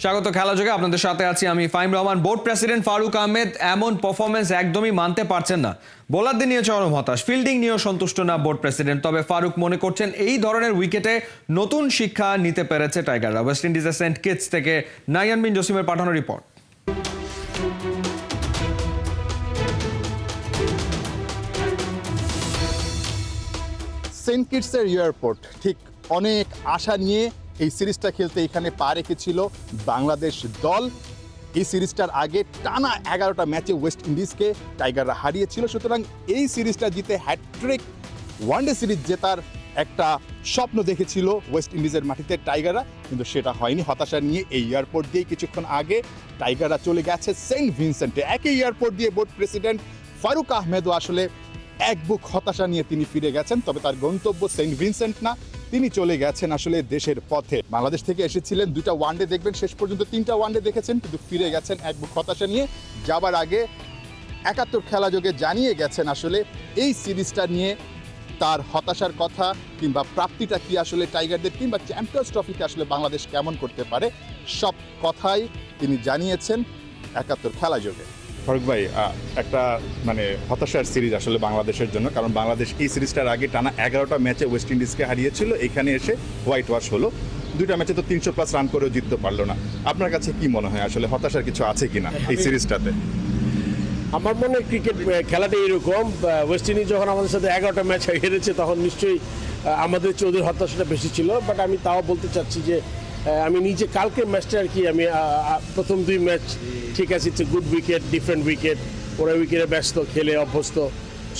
স্বাগত খেলা যোগে আপনাদের সাথে আছি আমি ফাহিম রহমান। বোর্ড প্রেসিডেন্ট ফারুক আহমেদ এমন পারফরমেন্স একদমই মানতে পারছেন না। বোলারদের নিয়ে চরম হতাশ, ফিল্ডিং নিয়েও সন্তুষ্ট না বোর্ড প্রেসিডেন্ট। তবে ফারুক মনে করছেন এই ধরনের উইকেটে নতুন শিক্ষা নিতে পেরেছে টাইগাররা। ওয়েস্ট ইন্ডিজের সেন্ট কিটস থেকে নাইয়ান বিন জসিমের পাঠানো রিপোর্ট। সেন্ট কিটসের এয়ারপোর্ট ঠিক অনেক আশা নিয়ে এই সিরিজটা খেলতে এখানে পা রেখেছিল বাংলাদেশ দল। এই সিরিজটার আগে টানা 11টা ম্যাচে ওয়েস্ট ইন্ডিজকে টাইগাররা হারিয়েছিল। সুতরাং এই সিরিজটা জিতে হ্যাটট্রিক ওয়ানডে সিরিজ জেতার একটা স্বপ্ন দেখেছিল ওয়েস্ট ইন্ডিজের মাটিতে টাইগাররা, কিন্তু সেটা হয়নি। হতাশা নিয়ে এই এয়ারপোর্ট দিয়ে কিছুক্ষণ আগে টাইগাররা চলে গেছে সেন্ট ভিনসেন্টে। একই এয়ারপোর্ট দিয়ে বোর্ড প্রেসিডেন্ট ফারুক আহমেদও আসলে এক বুক হতাশা নিয়ে তিনি ফিরে গেছেন। তবে তার গন্তব্য সেন্ট ভিনসেন্ট না, তিনি চলে গেছেন আসলে দেশের পথে। বাংলাদেশ থেকে এসেছিলেন, 2টা ওয়ানডে দেখবেন, শেষ পর্যন্ত 3টা ওয়ানডে দেখেছেন, কিন্তু ফিরে গেছেন এক বুক হতাশা নিয়ে। যাবার আগে 71 খেলা যোগে জানিয়ে গেছেন আসলে এই সিরিজটা নিয়ে তার হতাশার কথা কিংবা প্রাপ্তিটা কি আসলে টাইগারদের, কিংবা চ্যাম্পিয়ন্স ট্রফিতে আসলে বাংলাদেশ কেমন করতে পারে, সব কথাই তিনি জানিয়েছেন 71 খেলা যোগে। ফারুক ভাই, একটা হতাশার সিরিজ আসলে বাংলাদেশের জন্য, কারণ বাংলাদেশ এই সিরিজটার আগে টানা 11টা ম্যাচে ওয়েস্ট ইন্ডিজকে হারিয়েছিল। এখানে এসে হোয়াইট ওয়াশ হলো, 2টা ম্যাচে তো 300+ রান করেও জিততে পারলো না। আপনার কাছে কি মনে হয় আসলে হতাশার কিছু আছে কিনা এই সিরিজটাতে? আমার মনে হয় ক্রিকেট খেলাটা এরকম, ওয়েস্ট ইন্ডিজ যখন আমাদের সাথে 11টা ম্যাচ হেরেছে তখন নিশ্চয়ই আমাদের চৌধুরীর হতাশাটা বেশি ছিল। বাট আমি তাও বলতে চাচ্ছি যে আমি নিজে কালকের ম্যাচটা আর কি, আমি প্রথম 2 ম্যাচ ঠিক আছে, it's a good wicket, different wicket, ওরা উইকেটে ব্যস্ত, খেলে অভ্যস্ত,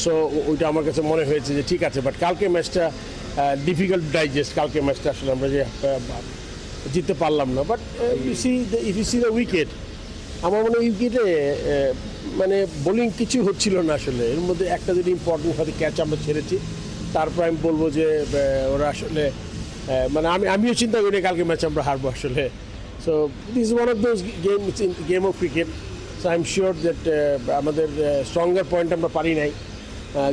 সো ওইটা আমার কাছে মনে হয়েছে যে ঠিক আছে। বাট কালকের ম্যাচটা ডিফিকাল্ট ডাইজেস্ট, কালকের ম্যাচটা আসলে আমরা যে জিততে পারলাম না। But if you see the wicket, আমার মনে হয় উইকেটে বোলিং কিছু হচ্ছিল না আসলে। এর মধ্যে একটা যদি ইম্পর্টেন্ট হয়তো ক্যাচ আমরা ছেড়েছি, তারপর আমি বলবো যে ওরা আসলে আমিও চিন্তা করি কালকে ম্যাচ আমরা হারবো আসলে। So this is one of those game of cricket. So I am sure that আমাদের স্ট্রঙ্গার পয়েন্ট আমরা পারি নাই।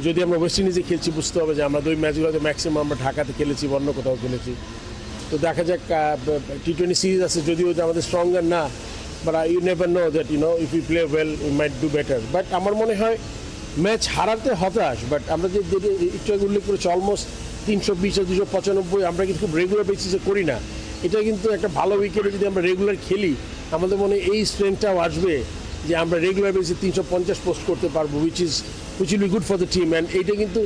যদি আমরা ওয়েস্ট ইন্ডিজে খেলছি, বুঝতে হবে যে আমরা 2 ম্যাচগুলোতে ম্যাক্সিমাম আমরা ঢাকাতে খেলেছি, অন্য কোথাও খেলেছি। তো দেখা যাক, T20 সিরিজ আছে, যদিও আমাদের স্ট্রঙ্গার না, but you never know that if you play well we might do better. But আমার মনে হয় ম্যাচ হারাতে হতাশ, বাট আমরা যে একটু আগে উল্লেখ করেছি অলমোস্ট 320 আর 295 আমরা কিন্তু খুব রেগুলার বেসিসে করি না। এটা কিন্তু একটা ভালো উইকেটে যদি আমরা রেগুলার খেলি, আমাদের মনে এই স্ট্রেংথটাও আসবে যে আমরা রেগুলার বেসিসে 350 পোস্ট করতে পারবো, which will be good for the team. And এইটা কিন্তু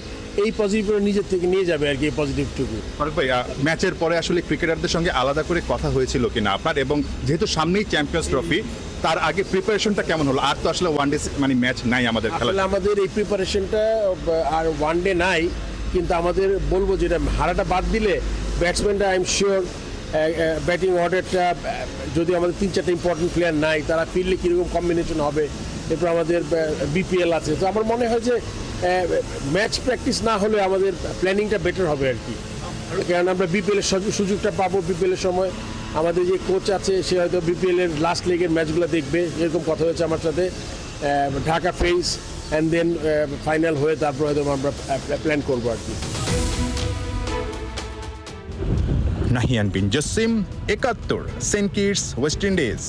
এই পজিটিভটা নিজের থেকে নিয়ে যাবে আর কি, এই পজিটিভটুকু। ফারুক ভাই, ম্যাচের পরে আসলে ক্রিকেটারদের সঙ্গে আলাদা করে কথা হয়েছিল কিনা আপনার? এবং যেহেতু সামনেই চ্যাম্পিয়ন্স ট্রফি, তার আগে প্রিপারেশনটা কেমন হলো? আর তো আসলে ওয়ানডে ম্যাচ নাই আমাদের খেলা। আমাদের এই প্রিপারেশনটা আর ওয়ানডে নাই, কিন্তু আমাদের বলবো যেটা হারাটা বাদ দিলে ব্যাটসম্যানরা আই এম শিওর ব্যাটিং অর্ডারটা, যদি আমাদের 3-4টা ইম্পর্টেন্ট প্লেয়ার নাই, তারা ফিল্ডে কীরকম কম্বিনেশন হবে। এরপর আমাদের বিপিএল আছে, তো আমার মনে হয় যে ম্যাচ প্র্যাকটিস না হলে আমাদের প্ল্যানিংটা বেটার হবে আর কি। কারণ আমরা বিপিএলের সুযোগটা পাবো। বিপিএলের সময় আমাদের যে কোচ আছে, সে হয়তো বিপিএলের লাস্ট লেগের ম্যাচগুলো দেখবে, এরকম কথা হয়েছে আমার সাথে। Dhaka face and then final হয়ে তারপর হয়তো আমরা প্ল্যান করবো আর কি। Nahiyan Bin Jasim, 71, Saint Kitts, West Indies.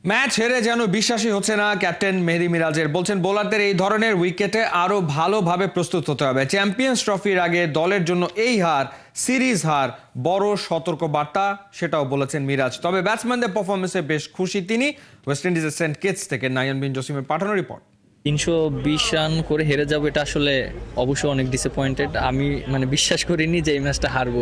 Match হেরে যেন বিশ্বাসই হচ্ছে না ক্যাপ্টেন মেহেদী মিরাজের। বলছেন বোলারদের এই ধরনের উইকেটে আরো ভালোভাবে প্রস্তুত হতে হবে। চ্যাম্পিয়ন্স ট্রফির আগে দলের জন্য এই হার, সিরিজ হার, বড় সতর্ক বার্তা, সেটাও বলেছেন মিরাজ। তবে ব্যাটসম্যানদের পারফরমেন্সে বেশ খুশি তিনি। ওয়েস্ট ইন্ডিজের সেন্ট কিটস থেকে নাইয়ান বিন জসিমের পাঠানো রিপোর্ট। 320 রান করে হেরে যাবো, এটা আসলে অবশ্যই অনেক ডিসঅ্যাপয়েন্টেড। আমি বিশ্বাস করিনি যে এই ম্যাচটা হারবো।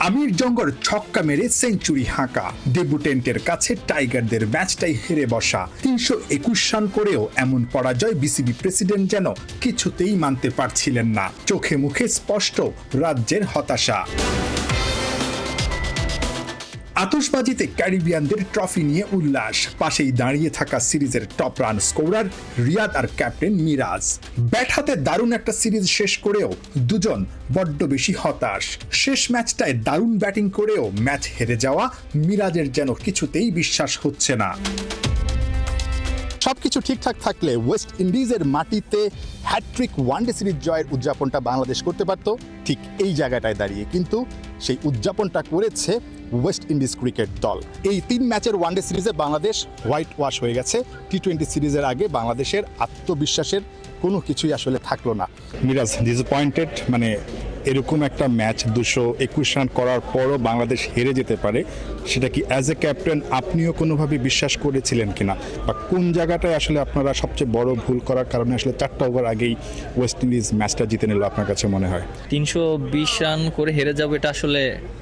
আমির জঙ্গর ছক্কা মেরে সেঞ্চুরি হাঁকা, ডেবুটেন্টের কাছে টাইগারদের ম্যাচটাই হেরে বসা। 321 রান করেও এমন পরাজয় বিসিবি প্রেসিডেন্ট যেন কিছুতেই মানতে পারছিলেন না। চোখে মুখে স্পষ্ট রাজ্যের হতাশা। আতশবাজিতে ক্যারিবিয়ানদের ট্রফি নিয়ে উল্লাস, পাশেই দাঁড়িয়ে থাকা সিরিজের টপ রান স্কোরার রিয়াদ আর ক্যাপ্টেন মিরাজ। ব্যাট হাতে দারুণ একটা সিরিজ শেষ করেও দুজন বড্ড বেশি হতাশ। শেষ ম্যাচটায় দারুণ ব্যাটিং করেও ম্যাচ হেরে যাওয়া মিরাজের যেন কিছুতেই বিশ্বাস হচ্ছে না। সবকিছু সবকিছু ঠিকঠাক থাকলে ওয়েস্ট ইন্ডিজের মাটিতে হ্যাট্রিক ওয়ানডে সিরিজ জয়ের উদযাপনটা বাংলাদেশ করতে পারত ঠিক এই জায়গাটায় দাঁড়িয়ে, কিন্তু সেই উদযাপনটা করেছে ওয়েস্ট ইন্ডিজ ক্রিকেট দল। এই 3 ম্যাচের ওয়ানডে সিরিজে বাংলাদেশ হোয়াইট ওয়াশ হয়ে গেছে। টি-20 সিরিজের আগে বাংলাদেশের আত্মবিশ্বাসের কোনো কিছুই আসলে থাকলো না। মিরাজ, ডিসঅ্যাপয়েন্টেড, মানে এরকম একটা ম্যাচ 221 রান করার পরও বাংলাদেশ হেরে যেতে পারে, সেটা কি অ্যাজ এ ক্যাপ্টেন আপনিও কোনোভাবে বিশ্বাস করেছিলেন কিনা, বা কোন জায়গাটায় আসলে আপনারা সবচেয়ে বড় ভুল করার কারণে আসলে 4টা ওভার আগেই ওয়েস্ট ইন্ডিজ ম্যাচটা জিতে নিল আপনার কাছে মনে হয়? 320 রান করে হেরে যাবো, এটা আসলে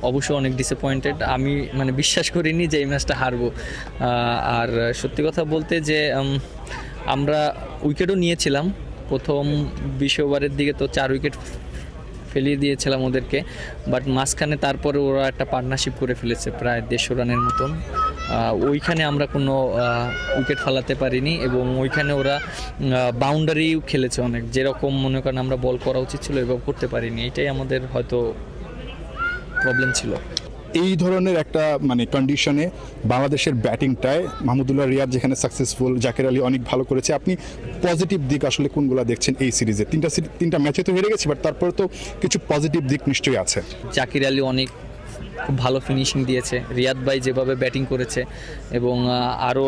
অবশ্যই অনেক ডিসঅ্যাপয়েন্টেড। আমি মানে বিশ্বাস করিনি যে এই ম্যাচটা হারবো। আর সত্যি কথা বলতে যে আমরা উইকেটও নিয়েছিলাম প্রথম 20 ওভারের দিকে, তো 4 উইকেট ফেলিয়ে দিয়েছিলাম ওদেরকে, বাট মাঝখানে তারপরে ওরা একটা পার্টনারশিপ করে ফেলেছে প্রায় 150 রানের মতন। ওইখানে আমরা কোনো উইকেট ফালাতে পারিনি এবং ওইখানে ওরা বাউন্ডারিও খেলেছে অনেক, যেরকম মনে করেন আমরা বল করা উচিত ছিল এভাবে করতে পারিনি। এটাই আমাদের হয়তো প্রবলেম ছিল। এই ধরনের একটা মানে কন্ডিশনে বাংলাদেশের ব্যাটিংটায় মাহমুদুল্লাহ রিয়াদ যেখানে সাকসেসফুল, জাকের আলী অনেক ভালো করেছে, আপনি পজিটিভ দিক আসলে কোনগুলো দেখছেন এই সিরিজে? 3টা ম্যাচে তো হেরে গেছি, বাট তারপরে তো কিছু পজিটিভ দিক নিশ্চয়ই আছে। জাকির আলী অনেক খুব ভালো ফিনিশিং দিয়েছে, রিয়াদ ভাই যেভাবে ব্যাটিং করেছে এবং আরও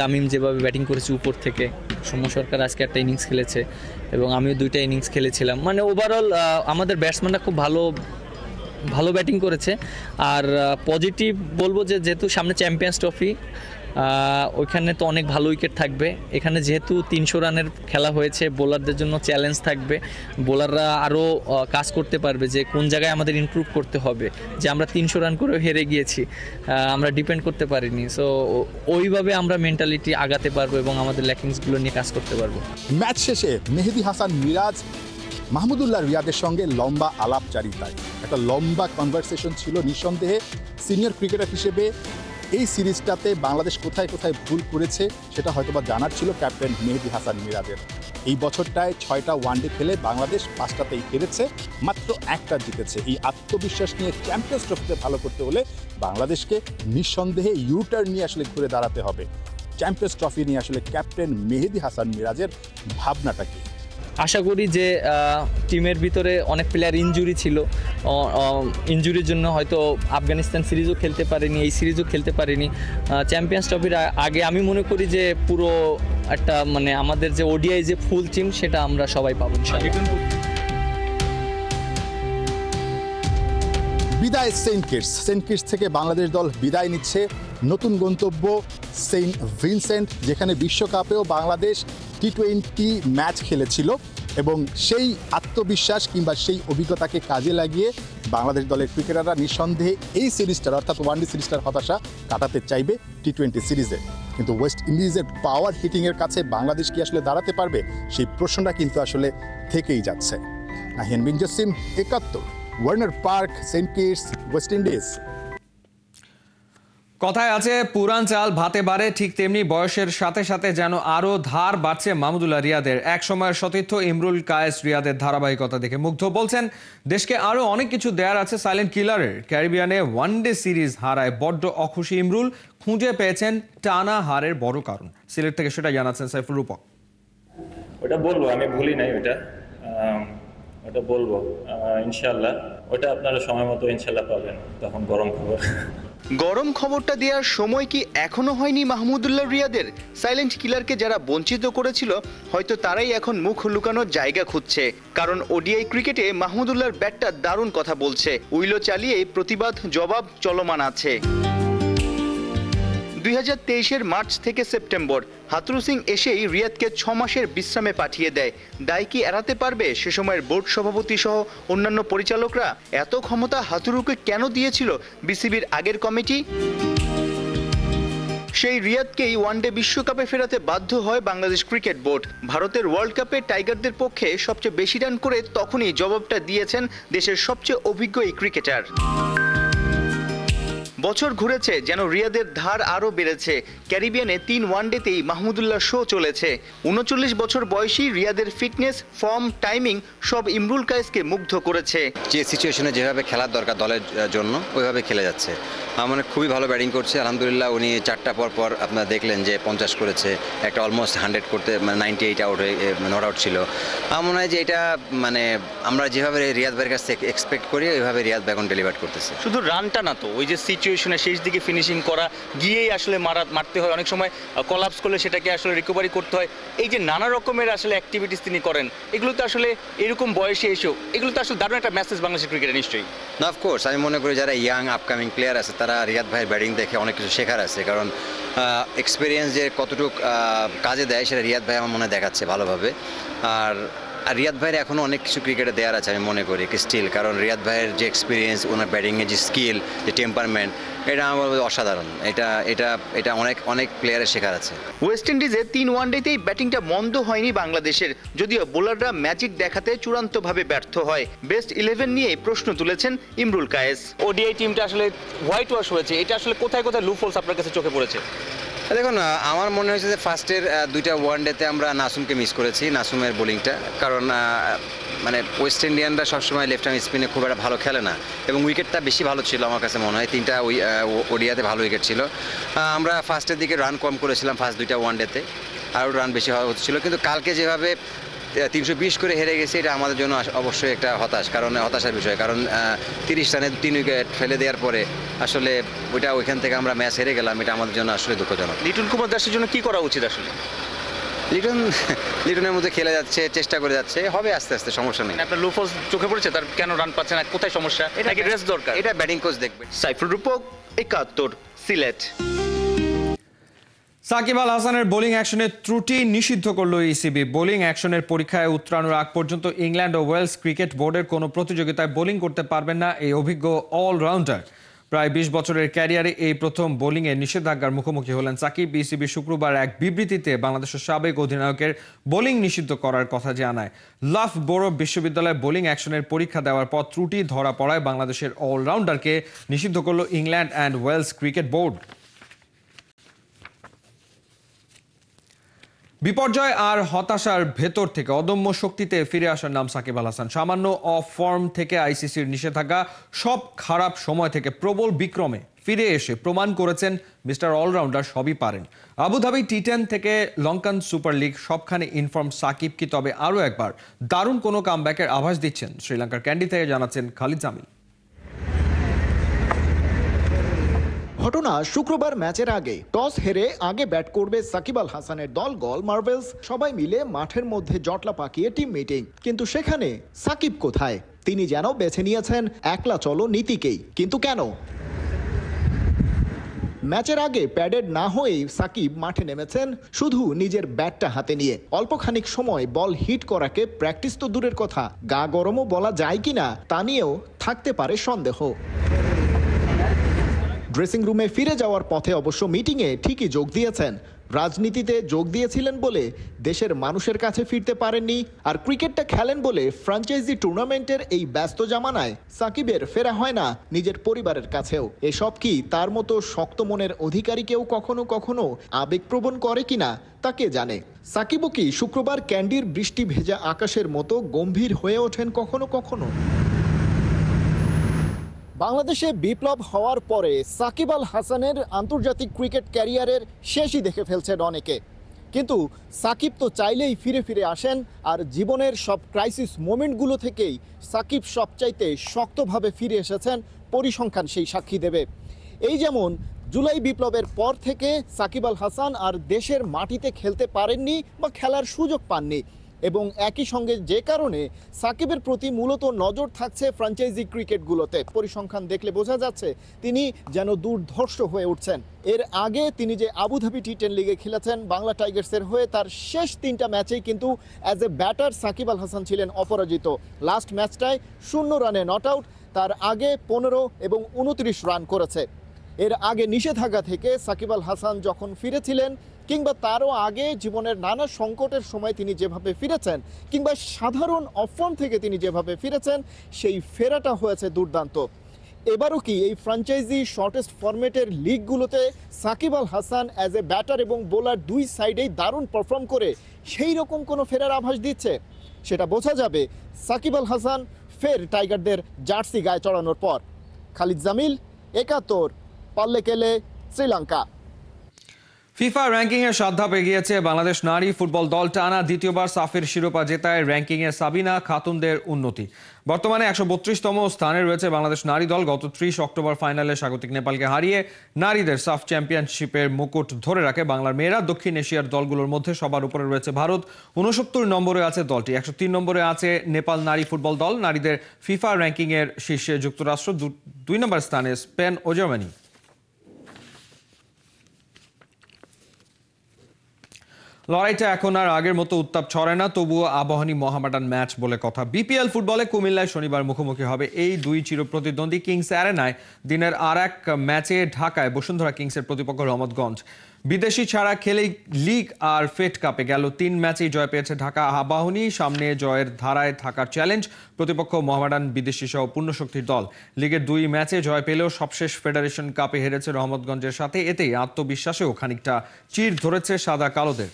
তামিম যেভাবে ব্যাটিং করেছে উপর থেকে, সৌম্য সরকার আজকে একটা ইনিংস খেলেছে এবং আমিও 2টা ইনিংস খেলেছিলাম। মানে ওভারঅল আমাদের ব্যাটসম্যানরা খুব ভালো ব্যাটিং করেছে। আর পজিটিভ বলবো যে যেহেতু সামনে চ্যাম্পিয়ন্স ট্রফি, ওইখানে তো অনেক ভালো উইকেট থাকবে। এখানে যেহেতু 300 রানের খেলা হয়েছে, বোলারদের জন্য চ্যালেঞ্জ থাকবে, বোলাররা আরও কাজ করতে পারবে যে কোন জায়গায় আমাদের ইমপ্রুভ করতে হবে, যে আমরা 300 রান করে হেরে গিয়েছি, আমরা ডিপেন্ড করতে পারিনি। সো ওইভাবে আমরা মেন্টালিটি আগাতে পারবো এবং আমাদের ল্যাকিংসগুলো নিয়ে কাজ করতে পারবো। ম্যাচ শেষে মেহেদী হাসান মিরাজ মাহমুদুল্লাহ রিয়াদের সঙ্গে লম্বা আলাপচারিতায় একটা লম্বা কনভারসেশন ছিল। নিঃসন্দেহে সিনিয়র ক্রিকেটার হিসেবে এই সিরিজটাতে বাংলাদেশ কোথায় কোথায় ভুল করেছে সেটা হয়তোবা জানার ছিল ক্যাপ্টেন মেহেদী হাসান মিরাজের। এই বছরটায় 6টা ওয়ানডে খেলে বাংলাদেশ 5টাতেই হেরেছে, মাত্র 1টা জিতেছে। এই আত্মবিশ্বাস নিয়ে চ্যাম্পিয়ন্স ট্রফিতে ভালো করতে হলে বাংলাদেশকে নিঃসন্দেহে ইউটার্ন নিয়ে আসলে ঘুরে দাঁড়াতে হবে। চ্যাম্পিয়ন্স ট্রফি নিয়ে আসলে ক্যাপ্টেন মেহেদী হাসান মিরাজের ভাবনাটা কি? আশা করি যে টিমের ভিতরে অনেক প্লেয়ার ইনজুরি ছিল, ইনজুরির জন্য হয়তো আফগানিস্তান সিরিজও খেলতে পারেনি, এই সিরিজও খেলতে পারেনি। চ্যাম্পিয়ন্স ট্রফির আগে আমি মনে করি যে পুরো একটা মানে আমাদের যে ওডিআই যে ফুল টিম সেটা আমরা সবাই পাবো ইনশাআল্লাহ। বিদায় সেন্ট কিটস থেকে বাংলাদেশ দল বিদায় নিচ্ছে। নতুন গন্তব্য সেন্ট ভিনসেন্ট, যেখানে বিশ্বকাপেও বাংলাদেশ টি-20 ম্যাচ খেলেছিল এবং সেই আত্মবিশ্বাস কিংবা সেই অভিজ্ঞতাকে কাজে লাগিয়ে বাংলাদেশ দলের ক্রিকেটাররা নিঃসন্দেহে এই সিরিজটার অর্থাৎ ওয়ানডে সিরিজটার হতাশা কাটাতে চাইবে টি-20 সিরিজে। কিন্তু ওয়েস্ট ইন্ডিজের পাওয়ার হিটিংয়ের কাছে বাংলাদেশ কি আসলে দাঁড়াতে পারবে, সেই প্রশ্নটা কিন্তু আসলে থেকেই যাচ্ছে। Nahiyan Bin Jasim, 71, Warner Park, Saint Kitts, West Indies. কথায় আছে পুরান চাল ভাতে বাড়ে, ঠিক তেমনি বয়সের সাথে সাথে যেন আরো ধার বাড়ছে মাহমুদুল্লাহ রিয়াদের। এক সময়ের সতীর্থ ইমরুল কায়েস রিয়াদের ধারাবাহিকতা দেখে মুগ্ধ, বলছেন দেশকে আরো অনেক কিছু দেয়ার আছে সাইলেন্ট কিলারের। ক্যারিবিয়ানে ওয়ানডে সিরিজ হারায় বড্ড অখুশি ইমরুল, খুঁজে পেয়েছেন টানা হারের বড় কারণ। সিলেট থেকে সেটা জানাচ্ছেন সাইফুল রূপক। ওটা বলবো, আমি ভুলি নাই ওটা বলবো ইনশাল্লাহ। ওটা আপনারা সময় মতো ইনশাল্লাহ পাবেন, তখন গরম খবর। গরম খবরটা দেওয়ার সময় কি এখনো হয়নি মাহমুদুল্লাহ রিয়াদের? সাইলেন্ট কিলারকে যারা বঞ্চিত করেছিল হয়তো তারাই এখন মুখ লুকানোর জায়গা খুঁজছে, কারণ ওডিআই ক্রিকেটে মাহমুদুল্লাহর ব্যাটটা দারুণ কথা বলছে। উইলো চালিয়ে প্রতিবাদ জবাব চলমান আছে। 2023-এর মার্চ থেকে সেপ্টেম্বর হাথুরু সিং এসেই রিয়াদকে 6 মাসের বিশ্রামে পাঠিয়ে দেয়। দায় কি এড়াতে পারবে সে সময়ের বোর্ড সভাপতি সহ অন্যান্য পরিচালকরা? এত ক্ষমতা হাথুরুকে কেন দিয়েছিল বিসিবির আগের কমিটি? সেই রিয়াদকেই ওয়ানডে বিশ্বকাপে ফেরাতে বাধ্য হয় বাংলাদেশ ক্রিকেট বোর্ড। ভারতের ওয়ার্ল্ড কাপে টাইগারদের পক্ষে সবচেয়ে বেশি রান করে তখনই জবাবটা দিয়েছেন দেশের সবচেয়ে অভিজ্ঞ এই ক্রিকেটার। বছর ঘুরেছে যেন রিয়াদের ধার আরও বেড়েছে। ক্যারিবিয়ানে 3 ওয়ানডেতেই মাহমুদুল্লাহ শো চলেছে। 39 বছর বয়সী রিয়াদের ফিটনেস, ফর্ম, টাইমিং সব ইমরুল কায়েসকে মুগ্ধ করেছে। যে সিচুয়েশনে যেভাবে খেলার দরকার দলের জন্য ওইভাবে খেলে যাচ্ছে। মানে খুবই ভালো ব্যাটিং করছে আলহামদুলিল্লাহ। উনি 4টা পর আপনারা দেখলেন যে 50 করেছে, একটা অলমোস্ট 100 করতে মানে 98 আউট হয়ে নট আউট ছিল। আমার মনে হয় যে এটা মানে আমরা যেভাবে রিয়াদ ভাইয়ের কাছ থেকে এক্সপেক্ট করি ওইভাবে রিয়াদ ভাই এখন ডেলিভার করতেছে। শুধু রানটা না তো, ওই যে সিচুয়েশনে শেষ দিকে ফিনিশিং করা, গিয়েই আসলে মারতে হয়, অনেক সময় কলাপস করলে সেটাকে আসলে রিকভারি করতে হয়। এই যে নানা রকমের আসলে অ্যাক্টিভিটিস তিনি করেন, এগুলো তো আসলে এরকম বয়সে এসেও এগুলো তো আসলে দারুণ একটা মেসেজ বাংলাদেশের ক্রিকেটে নিশ্চয়ই। না, অফকোর্স আমি মনে করি যারা ইয়াং আপকামিং প্লেয়ার আছে তারা রিয়াদ ভাইয়ের ব্যাটিং দেখে অনেক কিছু শেখার আছে, কারণ এক্সপিরিয়েন্স যে কতটুকু কাজে দেয় সেটা রিয়াদ ভাই আমার মনে হয় দেখাচ্ছে ভালোভাবে। আর রিয়াদ ভাইয়ের এখনও অনেক কিছু ক্রিকেটে দেওয়ার আছে আমি মনে করি স্টিল, কারণ রিয়াদ ভাইয়ের যে এক্সপিরিয়েন্স, ওনার ব্যাটিংয়ের যে স্কিল, যে টেম্পারমেন্ট, এটা আমার অসাধারণ। এটা অনেক প্লেয়ারের শেখার আছে। ওয়েস্ট ইন্ডিজে 3 ওয়ানডেতেই ব্যাটিংটা মন্দ হয়নি বাংলাদেশের, যদিও বোলাররা ম্যাজিক দেখাতে চূড়ান্তভাবে ব্যর্থ হয়। বেস্ট 11 নিয়ে প্রশ্ন তুলেছেন ইমরুল কায়েস। ওডিআই টিমটা আসলে হোয়াইট ওয়াশ হয়েছে, এটা আসলে কোথায় কোথায় লুপহোলস আপনার কাছে চোখে পড়েছে? দেখুন, আমার মনে হয়েছে যে ফার্স্টের 2টা ওয়ানডেতে আমরা নাসুমকে মিস করেছি, নাসুমের বোলিংটা, কারণ মানে ওয়েস্ট ইন্ডিয়ানরা সবসময় লেফট আর্ম স্পিনে খুব একটা ভালো খেলে না, এবং উইকেটটা বেশি ভালো ছিল আমার কাছে মনে হয়। 3টা ওডিআতে ভালো উইকেট ছিল। আমরা ফার্স্টের দিকে রান কম করেছিলাম ফার্স্ট 2টা ওয়ানডেতে, আরও রান বেশি হওয়া হচ্ছিল, কিন্তু কালকে যেভাবে 320 করে হেরে গেছে এটা আমাদের জন্য অবশ্যই একটা হতাশার বিষয়, কারণ 30 রানে 3 উইকেট ফেলে দেওয়ার পরে আসলে ওইখান থেকে আমরা ম্যাচ হেরে গেলাম, এটা আমাদের জন্য আসলে দুঃখজনক। লিটন কুমার দাসের জন্য কি করা উচিত আসলে? লিটনের মধ্যে খেলে যাচ্ছে, চেষ্টা করে যাচ্ছে, হবে আস্তে আস্তে, সমস্যা নেই। আপনার লুপহোলস চোখে পড়েছে, তার কেন রান পাচ্ছে না, কোথায় সমস্যা, নাকি রেস্ট দরকার? এটা ব্যাটিং কোচ দেখবে। সাইফুল রূপক, 71, সিলেট। সাকিব আল হাসানের বোলিং অ্যাকশনের ত্রুটি নিষিদ্ধ করল ইসিবি। বোলিং অ্যাকশনের পরীক্ষায় উত্তরানোর আগ পর্যন্ত ইংল্যান্ড ও ওয়েলস ক্রিকেট বোর্ডের কোনো প্রতিযোগিতায় বোলিং করতে পারবেন না এই অভিজ্ঞ অলরাউন্ডার। প্রায় 20 বছরের ক্যারিয়ারে এই প্রথম বোলিংয়ে নিষেধাজ্ঞার মুখোমুখি হলেন সাকিব। ইসিবি শুক্রবার এক বিবৃতিতে বাংলাদেশের সাবেক অধিনায়কের বোলিং নিষিদ্ধ করার কথা জানায়। লাফবোরো বিশ্ববিদ্যালয়ে বোলিং অ্যাকশনের পরীক্ষা দেওয়ার পর ত্রুটি ধরা পড়ায় বাংলাদেশের অলরাউন্ডারকে নিষিদ্ধ করল England and Wales cricket board. বিপর্যয় আর হতাশার ভেতর থেকে অদম্য শক্তিতে ফিরে আসার নাম সাকিব আল হাসান। সামান্য অফ ফর্ম থেকে আইসিসির নিষেধাজ্ঞা, সব খারাপ সময় থেকে প্রবল বিক্রমে ফিরে এসে প্রমাণ করেছেন মিস্টার অলরাউন্ডার সবই পারেন। আবুধাবি টি10 থেকে লঙ্কান সুপার লিগ সবখানে ইনফর্ম সাকিব কি তবে আরও একবার দারুণ কোনো কামব্যাকের আভাস দিচ্ছেন? শ্রীলঙ্কার ক্যান্ডি থেকে জানাচ্ছেন খালিদ জামিল। ঘটনা শুক্রবার ম্যাচের আগে টস হেরে আগে ব্যাট করবে সাকিব আল হাসানের দল গল মার্বেলস। সবাই মিলে মাঠের মধ্যে জটলা পাকিয়ে টিম মিটিং, কিন্তু সেখানে সাকিব কোথায়? তিনি যেন বেছে নিয়েছেন একলা চলো নীতিকেই। কিন্তু কেন? ম্যাচের আগে প্যাডেড না হয়েই সাকিব মাঠে নেমেছেন শুধু নিজের ব্যাটটা হাতে নিয়ে। অল্প খানিক সময় বল হিট করাকে প্র্যাকটিস তো দূরের কথা, গা গরমও বলা যায় কিনা তা নিয়েও থাকতে পারে সন্দেহ। ড্রেসিং রুমে ফিরে যাওয়ার পথে অবশ্য মিটিংয়ে ঠিকই যোগ দিয়েছেন। রাজনীতিতে যোগ দিয়েছিলেন বলে দেশের মানুষের কাছে ফিরতে পারেননি, আর ক্রিকেটটা খেলেন বলে ফ্র্যাঞ্চাইজি টুর্নামেন্টের এই ব্যস্ত জামানায় সাকিবের ফেরা হয় না নিজের পরিবারের কাছেও। এসব কি তার মতো শক্ত মনের অধিকারী কেউ কখনো কখনো আবেগপ্রবণ করে কিনা তা কে জানে। সাকিবও কি শুক্রবার ক্যান্ডির বৃষ্টি ভেজা আকাশের মতো গম্ভীর হয়ে ওঠেন কখনো কখনো? বাংলাদেশে বিপ্লব হওয়ার পরে সাকিব আল হাসানের আন্তর্জাতিক ক্রিকেট ক্যারিয়ারের শেষই দেখে ফেলছেন অনেকে, কিন্তু সাকিব তো চাইলেই ফিরে ফিরে আসেন, আর জীবনের সব ক্রাইসিস মোমেন্টগুলো থেকেই সাকিব সবচাইতে শক্তভাবে ফিরে এসেছেন, পরিসংখ্যান সেই সাক্ষী দেবে। এই যেমন জুলাই বিপ্লবের পর থেকে সাকিব আল হাসান আর দেশের মাটিতে খেলতে পারেননি বা খেলার সুযোগ পাননি, এবং একই সঙ্গে যে কারণে সাকিবের প্রতি মূলত নজর থাকছে ফ্র্যাঞ্চাইজি ক্রিকেটগুলোতে। পরিসংখ্যান দেখলে বোঝা যাচ্ছে তিনি যেন দুর্ধর্ষ হয়ে উঠছেন। এর আগে তিনি যে আবুধাবি টি10 লিগে খেলেছেন বাংলা টাইগার্সের হয়ে, তার শেষ 3টা ম্যাচেই কিন্তু as a batter Shakib Al Hasan ছিলেন অপরাজিত। লাস্ট ম্যাচটায় 0 রানে নট আউট, তার আগে 15 এবং 29 রান করেছে। এর আগে নিষেধাজ্ঞা থেকে সাকিব আল হাসান যখন ফিরেছিলেন, কিংবা তারও আগে জীবনের নানা সংকটের সময় তিনি যেভাবে ফিরেছেন, কিংবা সাধারণ অফ ফর্ম থেকে তিনি যেভাবে ফিরেছেন, সেই ফেরাটা হয়েছে দুর্দান্ত। এবারও কি এই ফ্র্যাঞ্চাইজি শর্টেস্ট ফরম্যাটের লিগগুলোতে Shakib Al Hasan as a batter এবং বোলার দুই সাইডেই দারুণ পারফর্ম করে সেই রকম কোনো ফেরার আভাস দিচ্ছে? সেটা বোঝা যাবে সাকিব আল হাসান ফের টাইগারদের জার্সি গায়ে চড়ানোর পর। খালিদ জামিল, ৭১, পাল্লেকেলে, শ্রীলঙ্কা। ফিফা র্যাঙ্কিং এর ৭ ধাপ এগিয়েছে বাংলাদেশ নারী ফুটবল দল। টানা দ্বিতীয়বার সাফের শিরোপা জেতায় র্যাঙ্কিং এ সাবিনা খাতুনদের উন্নতি। বর্তমানে ১৩২তম স্থানে রয়েছে বাংলাদেশ নারী দল। গত ৩০ অক্টোবর ফাইনালে স্বাগতিক নেপালকে হারিয়ে নারীদের সাফ চ্যাম্পিয়নশিপের মুকুট ধরে রাখে বাংলার মেয়েরা। দক্ষিণ এশিয়ার দলগুলোর মধ্যে সবার উপরে রয়েছে ভারত, ৬৯ নম্বরে আছে দলটি। ১০৩ নম্বরে আছে নেপাল নারী ফুটবল দল। নারীদের ফিফা র্যাঙ্কিং এর শীর্ষে যুক্তরাষ্ট্র, ২ নম্বর স্থানে স্পেন ও জার্মানি। লড়াইটা এখন আর আগের মতো উত্তাপ ছড়ায় না, তবুও আবাহনী মোহামেডান ম্যাচ বলে কথা। বিপিএল ফুটবলে কুমিল্লায় শনিবার মুখোমুখি হবে এই দুই চিরপ্রতিদ্বন্দ্বী। কিংস অ্যারেনায় দিনের আর এক ম্যাচে ঢাকায় বসুন্ধরা কিংসের প্রতিপক্ষ রহমতগঞ্জ। বিদেশি ছাড়া খেলেই লিগ আর ফেড কাপে গেল ৩ ম্যাচেই জয় পেয়েছে ঢাকা আবাহনী। সামনে জয়ের ধারায় থাকার চ্যালেঞ্জ, প্রতিপক্ষ মোহামেডান বিদেশি সহ পূর্ণশক্তির দল। লিগের 2 ম্যাচে জয় পেলেও সবশেষ ফেডারেশন কাপে হেরেছে রহমতগঞ্জের সাথে। এতেই আত্মবিশ্বাসেও খানিকটা চির ধরেছে সাদা কালোদের।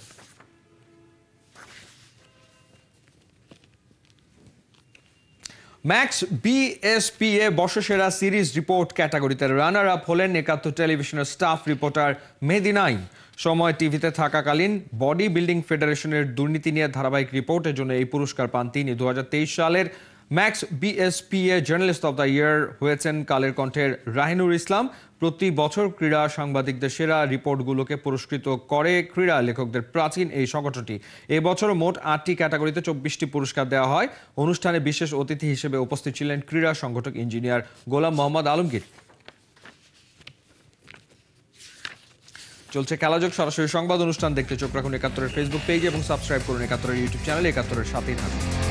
ম্যাক্স বিএসপিএ বর্ষসেরা সিরিজ রিপোর্ট ক্যাটাগরিতে রানার আপ হলেন ৭১ টেলিভিশনের স্টাফ রিপোর্টার মেহেদী নাইম। সময় টিভিতে থাকাকালীন বডি বিল্ডিং ফেডারেশনের দুর্নীতি নিয়ে ধারাবাহিক রিপোর্টের জন্য এই পুরস্কার পান তিনি। ২০২৩ সালের max বিএসপিএ journalist of the year হয়েছেন কালের কণ্ঠের রাহিনুর ইসলাম। প্রতি বছর ক্রীড়া সাংবাদিকদের সেরা রিপোর্টগুলোকে পুরস্কৃত করে ক্রীড়া লেখকদের প্রাচীন এই সংগঠনটি। এবছর মোট ৮টি ক্যাটাগরিতে ২৪টি পুরস্কার দেওয়া হয়। অনুষ্ঠানে বিশেষ অতিথি হিসেবে উপস্থিত ছিলেন ক্রীড়া সংগঠক ইঞ্জিনিয়ার গোলাম মোহাম্মদ আলমগীর। চলছে খেলাযোগ সরাসরি সংবাদ অনুষ্ঠান দেখতে চোখ রাখুন ৭১-এর ফেসবুক পেজ এবং সাবস্ক্রাইব করুন ৭১-এর ইউটিউব চ্যানেল। ৭১-এর সাথেই থাকুন।